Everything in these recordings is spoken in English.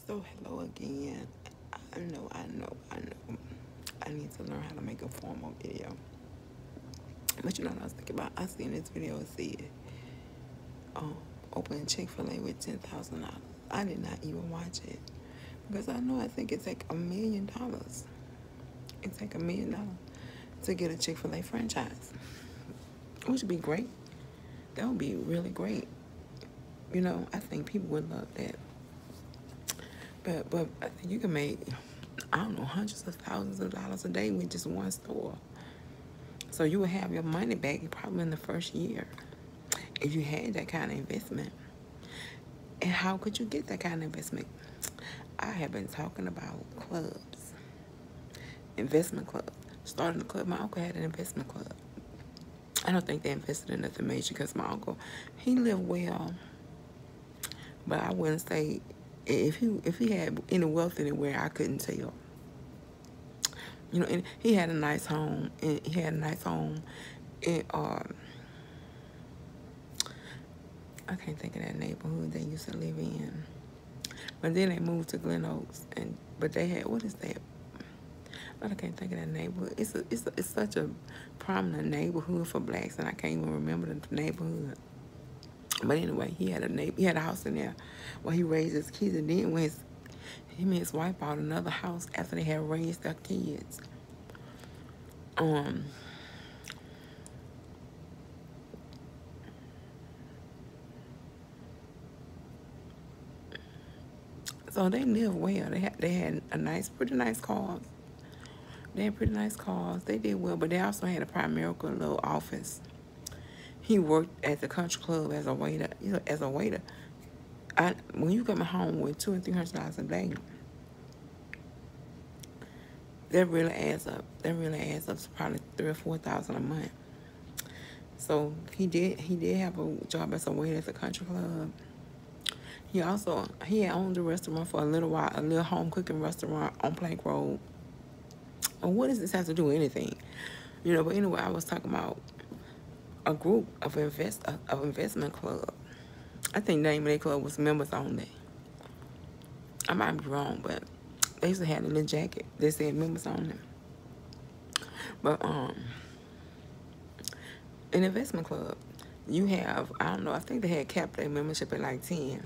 So hello again. I know. I need to learn how to make a formal video. But you know what I was thinking about? I seen this video and said, um, open Chick-fil-A with $10,000. I did not even watch it because I think it take $1 million. It take $1 million to get a Chick-fil-A franchise, which would be great. That would be really great. I think people would love that. But I think you can make, I don't know, hundreds of thousands of dollars a day with just one store. So you would have your money back probably in the first year if you had that kind of investment. And how could you get that kind of investment? I have been talking about clubs, investment clubs. Starting a club, my uncle had an investment club. I don't think they invested in nothing major because my uncle, he lived well. But I wouldn't say, if he had any wealth anywhere, I couldn't tell. And he had a nice home. And he had a nice home. And I can't think of that neighborhood they used to live in. But then they moved to Glen Oaks, but they had, what is that? But I can't think of that neighborhood. It's such a prominent neighborhood for blacks, and I can't even remember the neighborhood. But anyway, he had a house in there where he raised his kids, and then when him and his wife bought another house after they had raised their kids. So they lived well. They had pretty nice cars. They had pretty nice cars. They did well, but they also had a primerical little office. He worked at the country club as a waiter. When you come home with $200 and $300 a day, that really adds up. That really adds up to probably $3,000 or $4,000 a month. So he did have a job as a waiter at the country club. He had owned a restaurant for a little while, a little home cooking restaurant on Plank Road. Well, what does this have to do with anything? But anyway, I was talking about a group of investment club. I think the name of their club was Members Only. I might be wrong, but they used to have a little jacket that said Members Only. But an investment club, you have, I don't know, I think they had capped their membership at like 10.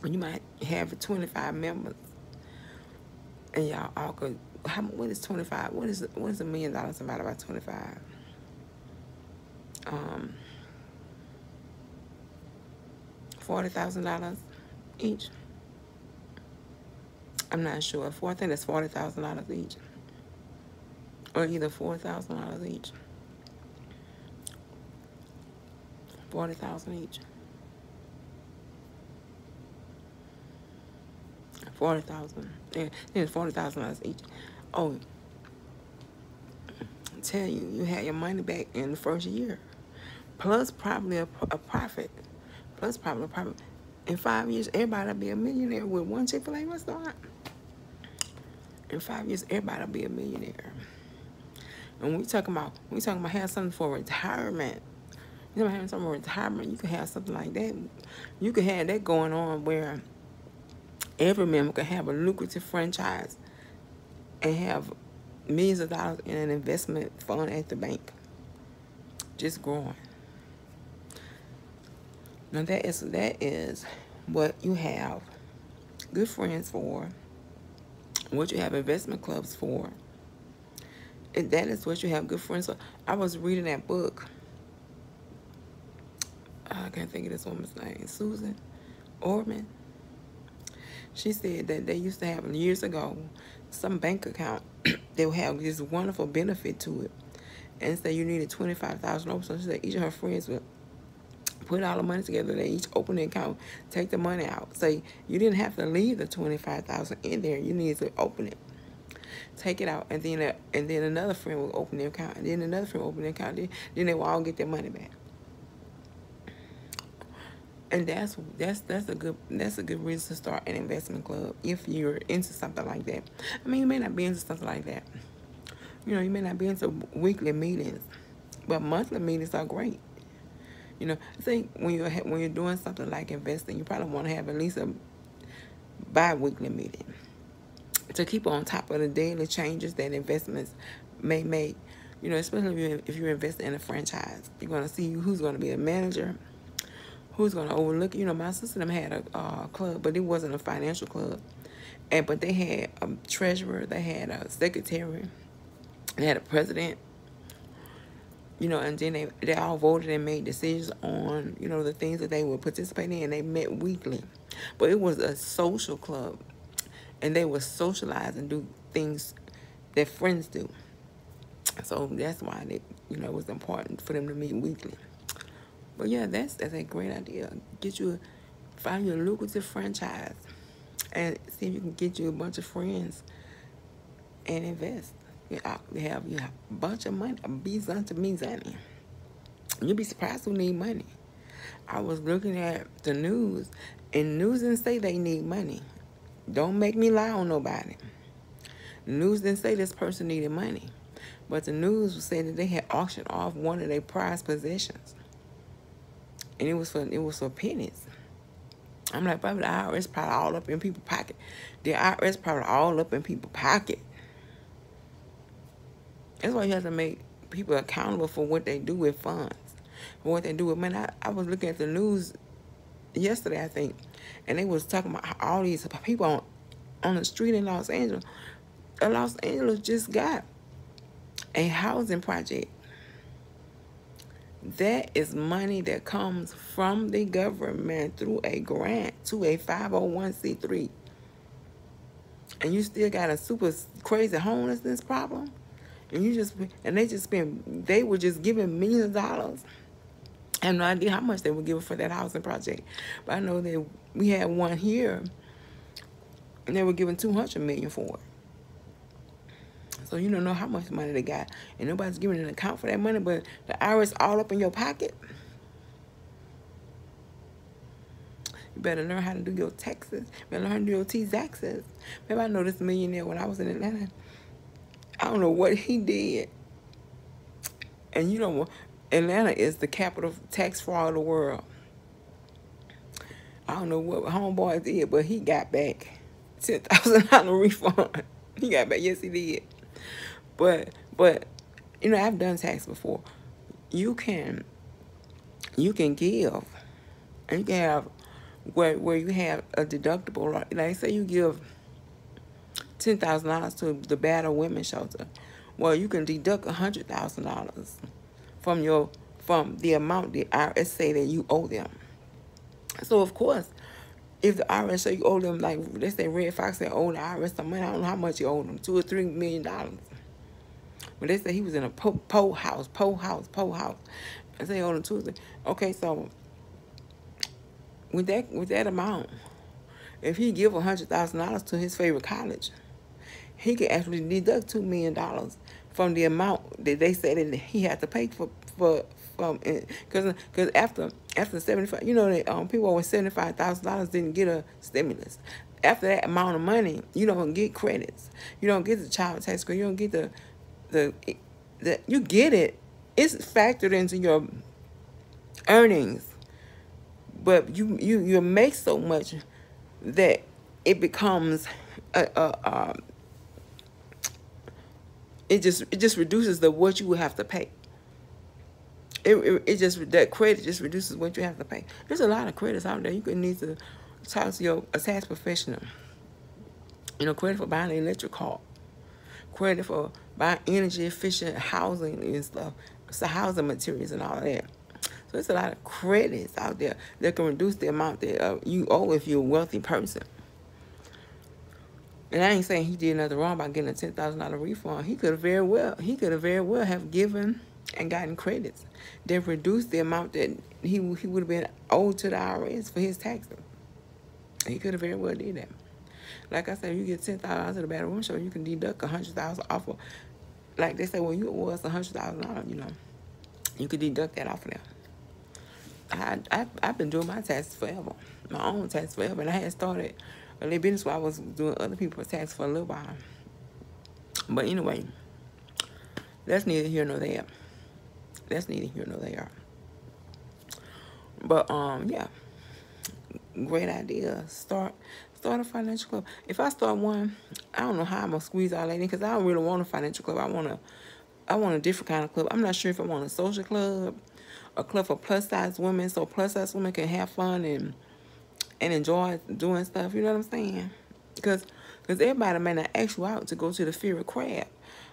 But you might have 25 members, and y'all all could. What is 25? What is $1 million divided by 25? $40,000 each. I'm not sure. I think that's $40,000 each, or either $4,000 each. 40,000 each. 40,000. Yeah, it's $40,000 each. Oh, I tell you, you had your money back in the first year, plus probably a profit. Plus probably a profit. In 5 years, everybody will be a millionaire with one Chick-fil-A restaurant. In 5 years, everybody will be a millionaire. And we talking about having something for retirement. Having something for retirement, you can have something like that. You could have that going on where every member could have a lucrative franchise and have millions of dollars in an investment fund at the bank, just growing. Now that is what you have good friends for, what you have investment clubs for, and that is what you have good friends for. I was reading that book. I can't think of this woman's name. Susan Orman. She said that they used to have, years ago, some bank account that would have this wonderful benefit to it. And say you needed $25,000. So she said each of her friends would put all the money together. They each open the account, take the money out. Say you didn't have to leave the $25,000 in there. You needed to open it, take it out, and then another friend will open the account, and then another friend will open the account. Then they will all get their money back. And that's a good reason to start an investment club if you're into something like that. I mean, you may not be into something like that. You may not be into weekly meetings, but monthly meetings are great. I think when you're doing something like investing, you probably want to have at least bi-weekly meeting to keep on top of the daily changes that investments may make. You know, especially if you're investing in a franchise, you're going to see who's going to be a manager, who's going to overlook. You know, my sister them had a club, but it wasn't a financial club. But they had a treasurer, they had a secretary, they had a president, you know, and then they all voted and made decisions on, you know, the things that they would participate in. They met weekly. But it was a social club, and they would socialize and do things that friends do. So that's why they, you know, it was important for them to meet weekly. But yeah, that's a great idea. Find you a lucrative franchise and see if you can get you a bunch of friends and invest. You have a bunch of money, a bizante. You'll be surprised who need money. I was looking at the news, and news didn't say they need money. Don't make me lie on nobody. The news didn't say this person needed money, but the news said that they had auctioned off one of their prized possessions, and it was for pennies. I'm like, probably the IRS probably all up in people's pocket. The IRS probably all up in people's pocket. That's why you have to make people accountable for what they do with funds, for what they do with money. I was looking at the news yesterday, I think, and they was talking about how all these people on the street in Los Angeles. Los Angeles just got a housing project. That is money that comes from the government through a grant to a 501c3. And you still got a super crazy homelessness problem. And they were just giving millions of dollars. I have no idea how much they were giving for that housing project. But I know that we had one here, and they were giving $200 million for it. So you don't know how much money they got. And nobody's giving an account for that money, but the IRS all up in your pocket. You better learn how to do your taxes. You better learn how to do your T-Zaxes. Maybe I know this millionaire when I was in Atlanta. I don't know what he did. And you know, Atlanta is the capital of tax fraud of the world. I don't know what homeboy did, but he got back $10,000 refund. He got back, yes he did. But you know, I've done tax before. You can give, and you can have where you have a deductible. Like say you give $10,000 to the battered women's shelter. Well, you can deduct $100,000 from the amount the IRS say that you owe them. So of course, if the IRS say you owe them, like let's say Red Fox said owe the IRS some money, I don't know how much you owe them, $2 or $3 million. But they said he was in a po house. And say owed him $2. Okay, so with that amount, if he give $100,000 to his favorite college, he could actually deduct $2 million from the amount that they said that he had to pay because after 75, you know that people with $75,000 didn't get a stimulus. After that amount of money, you don't get credits. You don't get the child tax credit. You don't get you get it. It's factored into your earnings, but you make so much that it becomes it just reduces what you would have to pay. That credit just reduces what you have to pay. There's a lot of credits out there. You could need to talk to a tax professional. You know, credit for buying an electric car, credit for buying energy efficient housing and stuff, so housing materials and all of that. So there's a lot of credits out there that can reduce the amount that you owe if you're a wealthy person. And I ain't saying he did nothing wrong by getting a $10,000 refund. He could have very well have given and gotten credits that reduced the amount that he would have been owed to the IRS for his taxes. He could have very well did that. Like I said, you get $10,000 to the bathroom show, you can deduct $100,000 off of. Like they say, well, you owe us $100,000. You know, you could deduct that off of them. I've been doing my taxes forever, my own taxes forever, and I had started a little business where I was doing other people's taxes for a little while. But anyway, that's neither here nor there. That's neither here nor there. But yeah, great idea. Start start a financial club. If I start one, I don't know how I'm gonna squeeze all that in because I don't really want a financial club. I want a different kind of club. I'm not sure if I want a social club, a club for plus size women, so plus size women can have fun and enjoy doing stuff. You know what I'm saying? Because everybody may not ask you out to go to the favorite crab.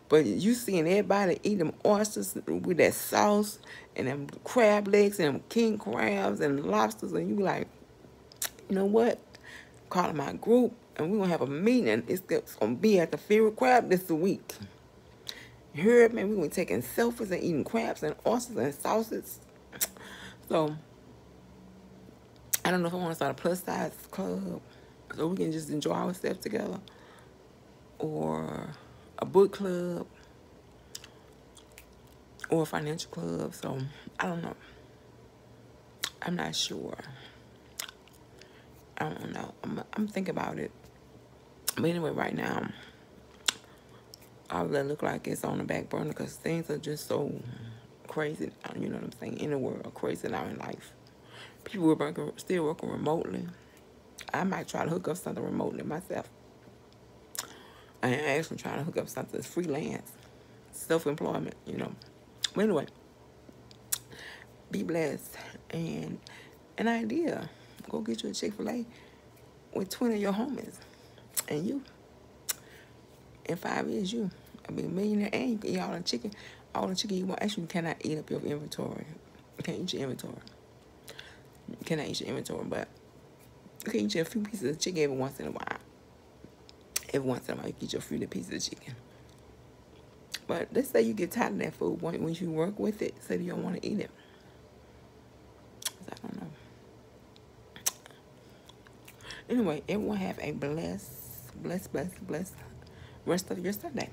But you seeing everybody eat them oysters with that sauce and them crab legs and them king crabs and lobsters, and you be like, you know what? Calling my group and we're gonna have a meeting. It's gonna be at the favorite crab this week. You heard, man? We're gonna be taking selfies and eating crabs and oysters and sausages. So I don't know if I want to start a plus size club so we can just enjoy ourselves together, or a book club, or a financial club. So I don't know. I'm not sure. I don't know. I'm thinking about it. But anyway, right now, all that look like it's on the back burner because things are just so crazy. You know what I'm saying? In the world, crazy now in life. People are still working remotely. I might try to hook up something remotely myself. I am actually trying to hook up something that's freelance, self-employment, you know. But anyway, be blessed. And an idea, go get you a Chick-fil-A with 20 of your homies. And you, in 5 years, you, I'll be a millionaire and you can eat all the chicken you want. Actually, you cannot eat up your inventory. You can't eat your inventory. You cannot eat your inventory, but you can eat you a few pieces of chicken every once in a while. Every once in a while, you can eat your few pieces of chicken. But let's say you get tired of that food when you work with it, say you don't want to eat it. I don't know. Anyway, everyone have a blessed rest of your Sunday.